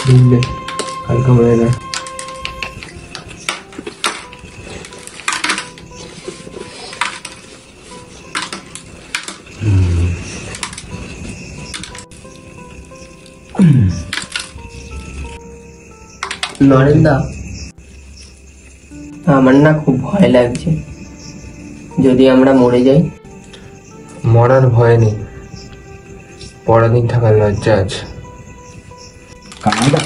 বুঝলে কাল কামড়ায় না। নরেন্দা, আমার না খুব ভয় লাগছে, যদি আমরা মরে যাই। মরার ভয় নেই, পরাধীন থাকার লজ্জা আছে। কানাইদা,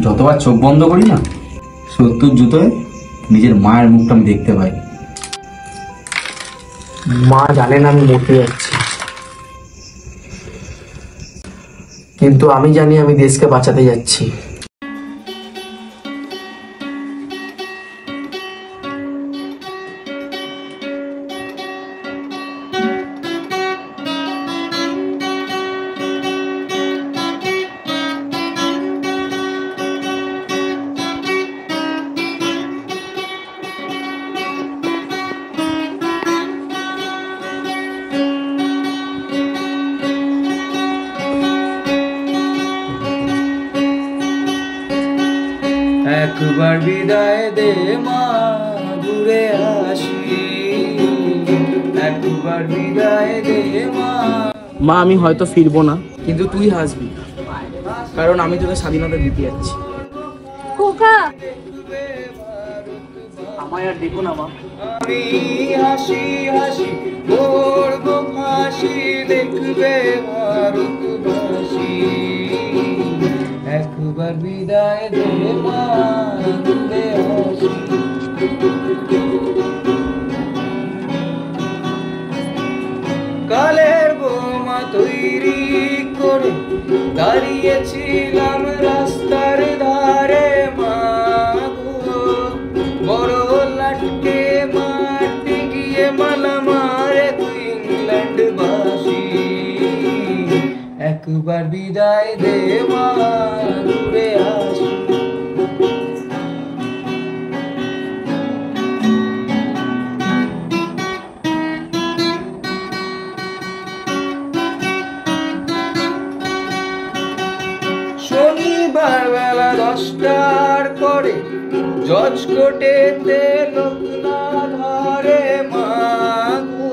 যতবার চোখ বন্ধ করি না, সত্যর জুতোয় নিজের মায়ের মুখটা আমি দেখতে পাই। মা জানেন আমি মরতে যাচ্ছি, কিন্তু আমি জানি আমি দেশকে বাঁচাতে যাচ্ছি। একবার বিদায় দে মা, ঘুরে আসি। একবার বিদায় দে মা। মা, আমি হয়তো ফিরবো না, কিন্তু তুই হাসবি, কারণ আমি তোকে স্বাধীনতা দিতে যাচ্ছি। আমায় আর দেখো না মা। আমি হাসি হাসি করবো ফাঁসি, দেখবে ভারতবাসী। একবার বিদায় দে মা, ঘুরে আসি। কালের বোমা তৈরি করে দাঁড়িয়েছিলাম রাস্তার ধারে মা গো, বড় লাটকে মারতে গিয়ে মালা মারে তুই ইংল্যান্ড বাসী। একবার বিদায় দে মা, ঘুরে আসি। শনিবার বেলা 10টার পরে জজ কোর্টেতে লোক না ধরে মা গো,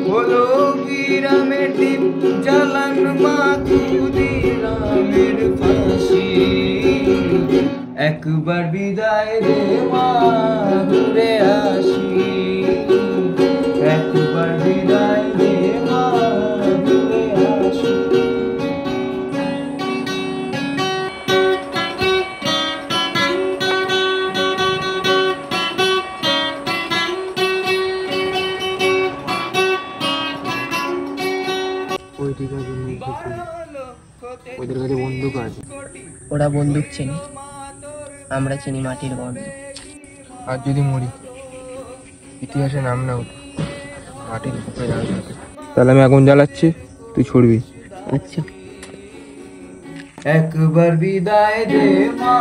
হলো গ্রামে টিপ জ্বালান মা, ক্ষুদিরামের ফাঁসি। একবার বিদায় দে মা, ঘুরে আসি। একবার বিদায় দে মা, ঘুরে আসি। ওদের কাছে বন্দুক আছে। ওরা বন্দুক চিনি, আমরা চিনি মাটির গন্ধ। আর যদি মরি, ইতিহাসে নাম না উঠে, মাটির বুকে জানা থাকে। তাহলে আমি আগুন জ্বালাচ্ছি, তুই ছড়বি। আচ্ছা। একবার বিদায় দে মা,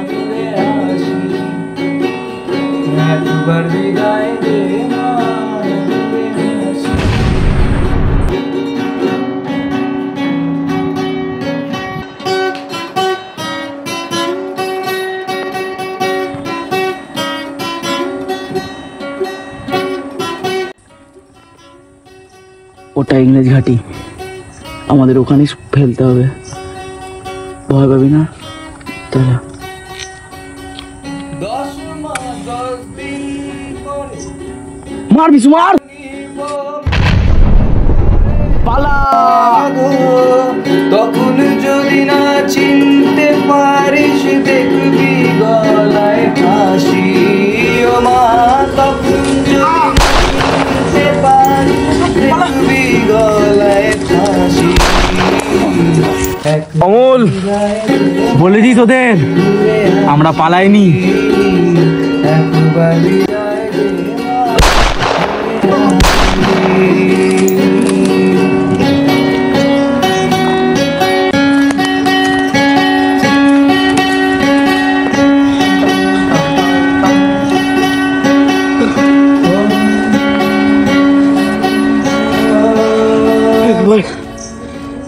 ঘুরে আসি। একবার বিদায় দে মা, ঘুরে আসি। ওটা ইংরেজ ঘাঁটি, আমাদের ওখানেই ফেলতে হবে। ভয় পাবি না, তাহলে 10 মাস 10 দিন পরে মার বিশু মার, পালা। তখন যদি না চিনতে পারিস, দেখবি গলায় ফাঁসি ও মা। তখন যদি চিনতে পারিস, দেখবি গলায় ফাঁসি। অমল, বলেছি তোদের আমরা পালাইনি। একবার বিদায় দে মা,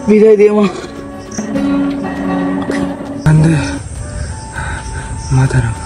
বিদায় দিয়ে মা। কান্দে মাথা রাখ।